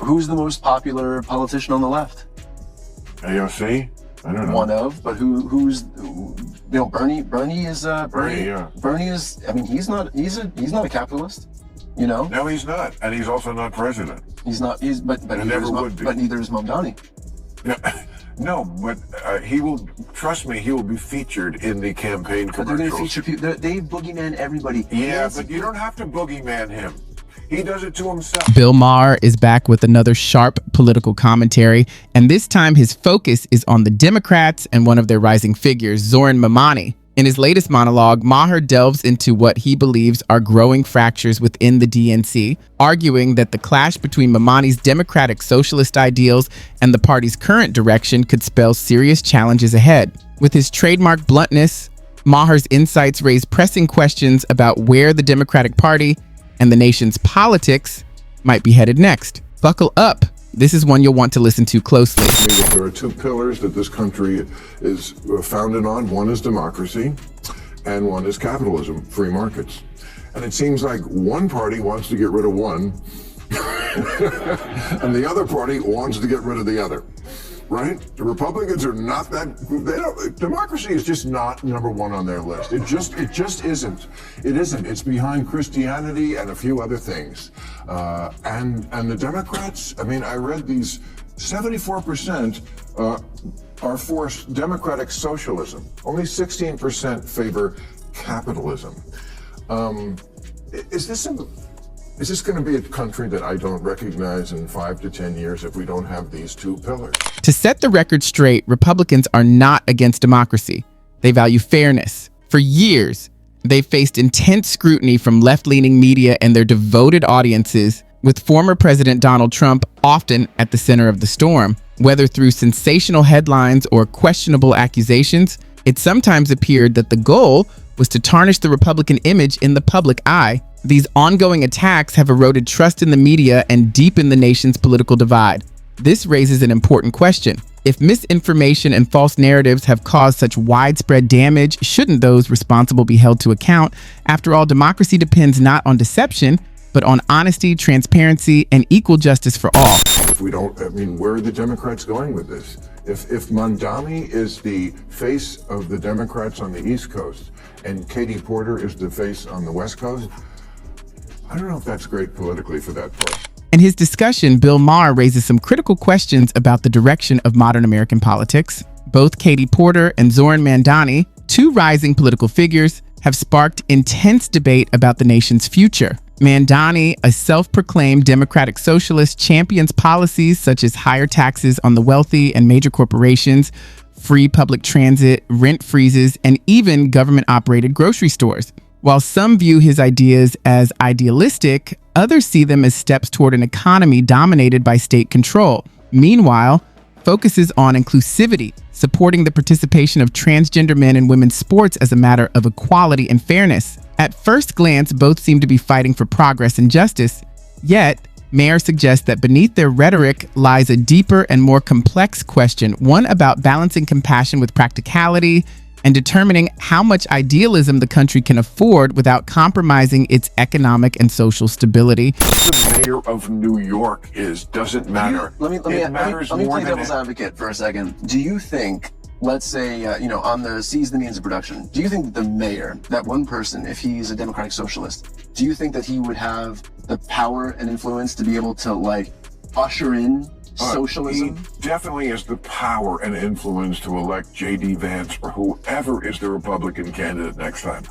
Who's the most popular politician on the left? AOC? I don't know. One of, but who's Bernie is Bernie, yeah. Bernie is, I mean, he's not a capitalist, No, he's not, and he's also not president. He's not. But never would be. But neither is Mamdani. No, but he will. Trust me, he will be featured in the campaign commercials. But they're going to feature people. They boogeyman everybody. Yeah, but you don't have to boogeyman him. He does it to himself. Bill Maher is back with another sharp political commentary, and this time his focus is on the Democrats and one of their rising figures, Zohran Mamdani. In his latest monologue, Maher delves into what he believes are growing fractures within the DNC, arguing that the clash between Mamdani's democratic socialist ideals and the party's current direction could spell serious challenges ahead. With his trademark bluntness, Maher's insights raise pressing questions about where the Democratic Party and the nation's politics might be headed next. Buckle up. This is one you'll want to listen to closely. There are two pillars that this country is founded on. One is democracy, and one is capitalism, free markets. And it seems like one party wants to get rid of one, and the other party wants to get rid of the other. Right? The Republicans are not that. Democracy is just not number one on their list. It just isn't. It isn't. It's behind Christianity and a few other things. And the Democrats. I mean, I read these. 74% are for democratic socialism. Only 16% favor capitalism. Is this going to be a country that I don't recognize in 5 to 10 years if we don't have these two pillars? To set the record straight, Republicans are not against democracy. They value fairness. For years, they've faced intense scrutiny from left-leaning media and their devoted audiences, with former President Donald Trump often at the center of the storm. Whether through sensational headlines or questionable accusations, it sometimes appeared that the goal was to tarnish the Republican image in the public eye. These ongoing attacks have eroded trust in the media and deepened the nation's political divide. This raises an important question. If misinformation and false narratives have caused such widespread damage, shouldn't those responsible be held to account? After all, democracy depends not on deception, but on honesty, transparency, and equal justice for all. If we don't, I mean, where are the Democrats going with this? If Mamdani is the face of the Democrats on the East Coast and Katie Porter is the face on the West Coast, I don't know if that's great politically for that party. In his discussion, Bill Maher raises some critical questions about the direction of modern American politics. Both Katie Porter and Zohran Mamdani, two rising political figures, have sparked intense debate about the nation's future. Mamdani, a self-proclaimed democratic socialist, champions policies such as higher taxes on the wealthy and major corporations, free public transit, rent freezes, and even government-operated grocery stores. While some view his ideas as idealistic, others see them as steps toward an economy dominated by state control. Meanwhile, focuses on inclusivity, supporting the participation of transgender men in women's sports as a matter of equality and fairness. At first glance, both seem to be fighting for progress and justice. Yet, Maher suggests that beneath their rhetoric lies a deeper and more complex question, one about balancing compassion with practicality and determining how much idealism the country can afford without compromising its economic and social stability. The mayor of New York doesn't matter. Let me play devil's advocate for a second. Do you think, let's say, on the Seize the Means of Production, do you think the mayor, that one person, if he's a democratic socialist, do you think that he would have the power and influence to be able to, usher in socialism? He definitely has the power and influence to elect J.D. Vance or whoever is the Republican candidate next time.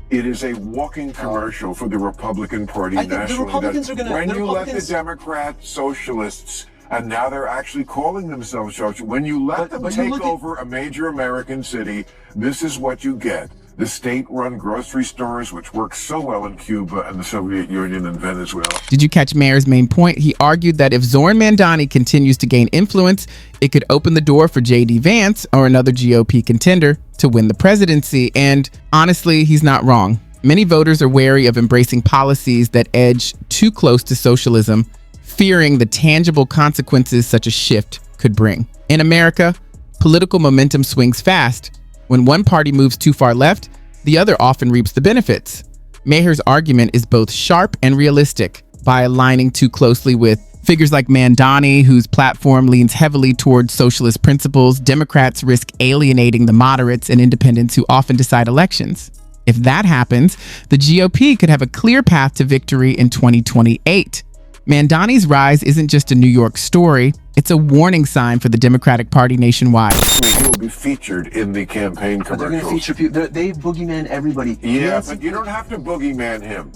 It is a walking commercial for the Republican Party nationally. The Republicans are when you let the Democrat socialists, and now they're actually calling themselves socialists, when you let them take over a major American city, this is what you get. The state-run grocery stores, which work so well in Cuba and the Soviet Union and Venezuela. Did you catch Maher's main point? He argued that if Zohran Mamdani continues to gain influence, it could open the door for J.D. Vance or another GOP contender to win the presidency. And honestly, he's not wrong. Many voters are wary of embracing policies that edge too close to socialism, fearing the tangible consequences such a shift could bring. In America, political momentum swings fast. When one party moves too far left, the other often reaps the benefits. Maher's argument is both sharp and realistic. By aligning too closely with Figures like Mamdani, whose platform leans heavily towards socialist principles, Democrats risk alienating the moderates and independents who often decide elections. If that happens, the GOP could have a clear path to victory in 2028. Mamdani's rise isn't just a New York story, it's a warning sign for the Democratic Party nationwide. He will be featured in the campaign commercials. But they're going to feature people. They boogeyman everybody. Yeah, but you don't have to boogeyman him.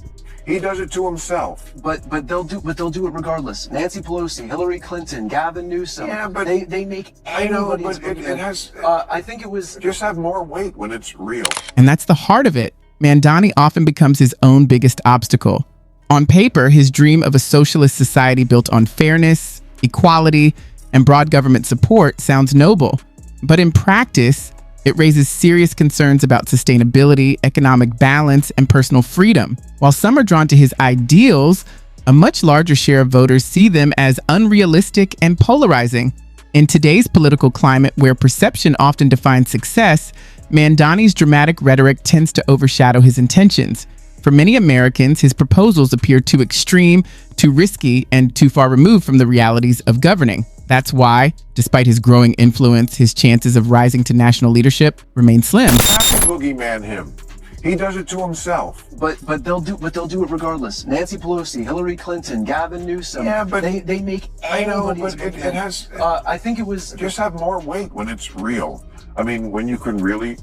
He does it to himself. But they'll do it regardless. Nancy Pelosi, Hillary Clinton, Gavin Newsom. Yeah, but they make everybody. I know, but it has. I think it was just have more weight when it's real. And that's the heart of it. Mamdani often becomes his own biggest obstacle. On paper, his dream of a socialist society built on fairness, equality, and broad government support sounds noble. But in practice, it raises serious concerns about sustainability, economic balance, and personal freedom. While some are drawn to his ideals, a much larger share of voters see them as unrealistic and polarizing. In today's political climate, where perception often defines success, Mamdani's dramatic rhetoric tends to overshadow his intentions. For many Americans, his proposals appear too extreme, too risky, and too far removed from the realities of governing. That's why, despite his growing influence, his chances of rising to national leadership remain slim. You have to boogeyman him. He does it to himself. But they'll do it regardless. Nancy Pelosi, Hillary Clinton, Gavin Newsom. Yeah, but they make I know, everybody. but it has. I think it was just have more weight when it's real. I mean, when you can really.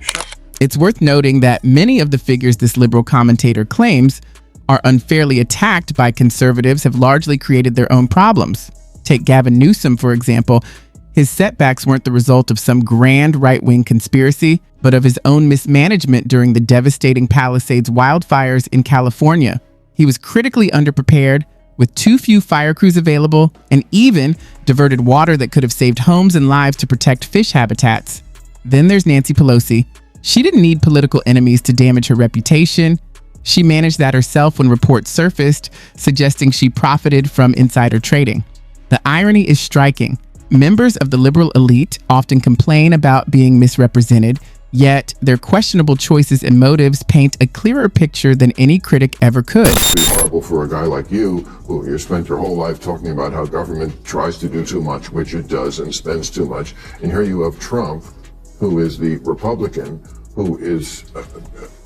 It's worth noting that many of the figures this liberal commentator claims are unfairly attacked by conservatives have largely created their own problems. Take Gavin Newsom, for example. His setbacks weren't the result of some grand right-wing conspiracy, but of his own mismanagement during the devastating Palisades wildfires in California. He was critically underprepared, with too few fire crews available, and even diverted water that could have saved homes and lives to protect fish habitats. Then there's Nancy Pelosi. She didn't need political enemies to damage her reputation. She managed that herself when reports surfaced, suggesting she profited from insider trading. The irony is striking. Members of the liberal elite often complain about being misrepresented, yet their questionable choices and motives paint a clearer picture than any critic ever could. It'd be horrible for a guy like you, who you spent your whole life talking about how government tries to do too much, which it does, and spends too much. And here you have Trump, who is the Republican, who is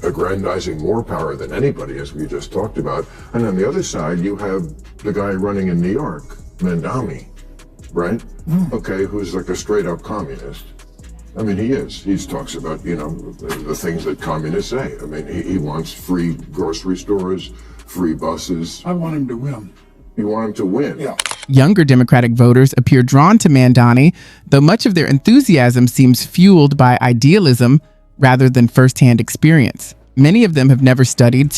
aggrandizing more power than anybody, as we just talked about. And on the other side, you have the guy running in New York, Mamdani, right? Okay, who's like a straight up communist. I mean, he is. He talks about, the things that communists say. I mean, he wants free grocery stores, free buses. I want him to win. You want him to win? Yeah. Younger Democratic voters appear drawn to Mamdani, though much of their enthusiasm seems fueled by idealism rather than firsthand experience. Many of them have never studied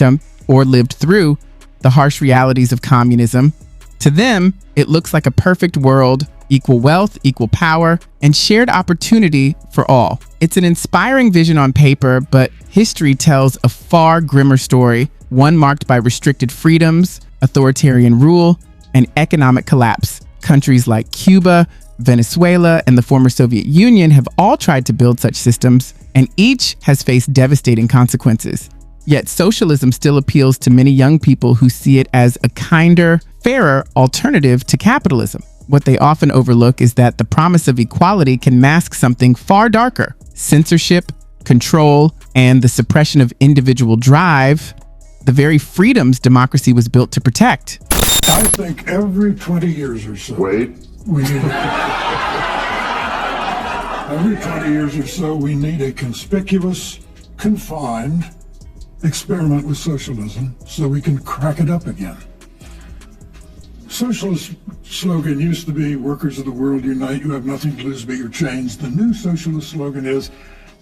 or lived through the harsh realities of communism. To them, it looks like a perfect world, equal wealth, equal power, and shared opportunity for all. It's an inspiring vision on paper, but history tells a far grimmer story, one marked by restricted freedoms, authoritarian rule, and economic collapse. Countries like Cuba, Venezuela, and the former Soviet Union have all tried to build such systems, and each has faced devastating consequences. Yet socialism still appeals to many young people who see it as a kinder, fairer alternative to capitalism. What they often overlook is that the promise of equality can mask something far darker: censorship, control, and the suppression of individual drive, the very freedoms democracy was built to protect. I think every 20 years or so, Wait. we need every 20 years or so, we need a conspicuous, confined experiment with socialism so we can crack it up again. Socialist slogan used to be, workers of the world unite, you have nothing to lose but your chains. The new socialist slogan is,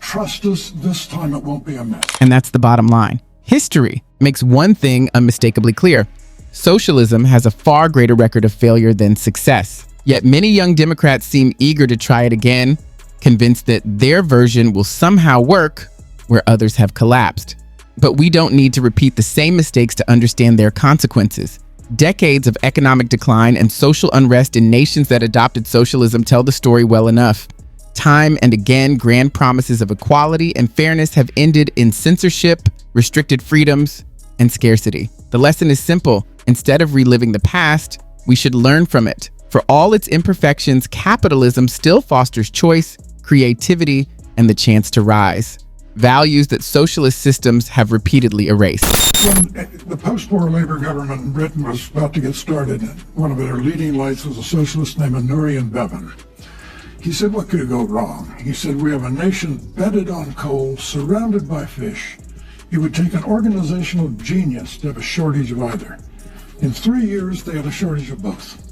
trust us, this time it won't be a mess. And that's the bottom line. History makes one thing unmistakably clear. Socialism has a far greater record of failure than success. Yet many young Democrats seem eager to try it again, convinced that their version will somehow work where others have collapsed. But we don't need to repeat the same mistakes to understand their consequences. Decades of economic decline and social unrest in nations that adopted socialism tell the story well enough. Time and again, grand promises of equality and fairness have ended in censorship, restricted freedoms, and scarcity. The lesson is simple. Instead of reliving the past, We should learn from it. For all its imperfections, capitalism still fosters choice, creativity, and the chance to rise. Values that socialist systems have repeatedly erased. When the post-war Labour government in Britain was about to get started, one of their leading lights was a socialist named Nurian Bevan. He said, what could go wrong? He said, we have a nation bedded on coal, surrounded by fish. It would take an organizational genius to have a shortage of either. In 3 years, they had a shortage of both.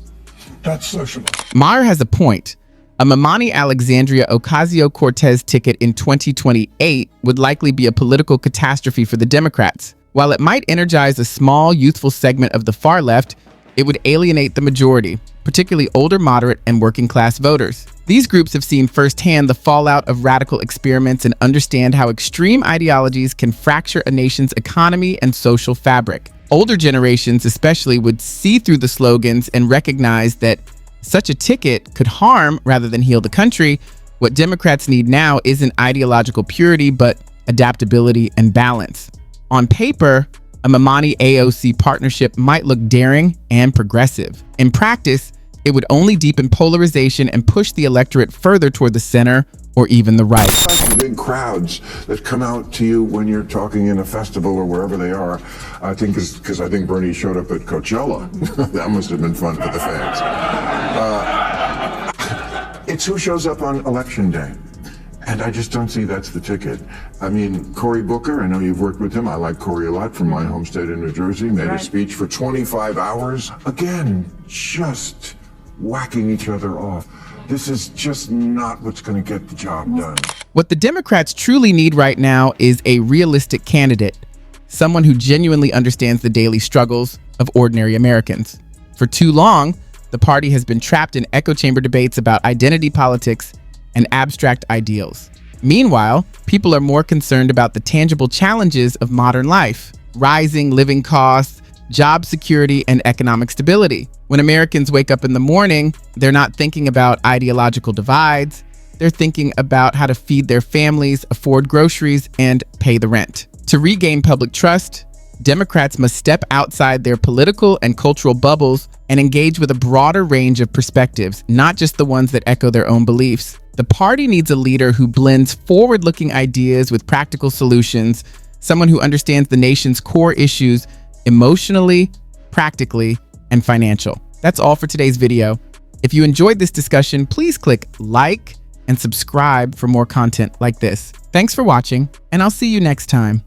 That's socialism. Maher has a point. A Mamdani Alexandria Ocasio-Cortez ticket in 2028 would likely be a political catastrophe for the Democrats. While it might energize a small, youthful segment of the far left, it would alienate the majority, particularly older, moderate, and working-class voters. These groups have seen firsthand the fallout of radical experiments and understand how extreme ideologies can fracture a nation's economy and social fabric. Older generations especially would see through the slogans and recognize that such a ticket could harm rather than heal the country. What Democrats need now isn't ideological purity, but adaptability and balance. On paper, a Mamdani AOC partnership might look daring and progressive. In practice, it would only deepen polarization and push the electorate further toward the center or even the right. The big crowds that come out to you when you're talking in a festival or wherever they are, I think because I think Bernie showed up at Coachella. That must have been fun for the fans. It's who shows up on election day. And I just don't see that's the ticket. I mean, Cory Booker, I know you've worked with him. I like Cory a lot from my home state in New Jersey. Made a speech for 25 hours. Again, just whacking each other off. This is just not what's going to get the job done. What the Democrats truly need right now is a realistic candidate, someone who genuinely understands the daily struggles of ordinary Americans. For too long, the party has been trapped in echo chamber debates about identity politics and abstract ideals. Meanwhile, people are more concerned about the tangible challenges of modern life: rising living costs, job security, and economic stability. When Americans wake up in the morning, they're not thinking about ideological divides. They're thinking about how to feed their families, afford groceries, and pay the rent. To regain public trust, Democrats must step outside their political and cultural bubbles and engage with a broader range of perspectives, not just the ones that echo their own beliefs. The party needs a leader who blends forward-looking ideas with practical solutions, someone who understands the nation's core issues emotionally, practically, and financial. That's all for today's video. If you enjoyed this discussion, please click like and subscribe for more content like this. Thanks for watching, and I'll see you next time.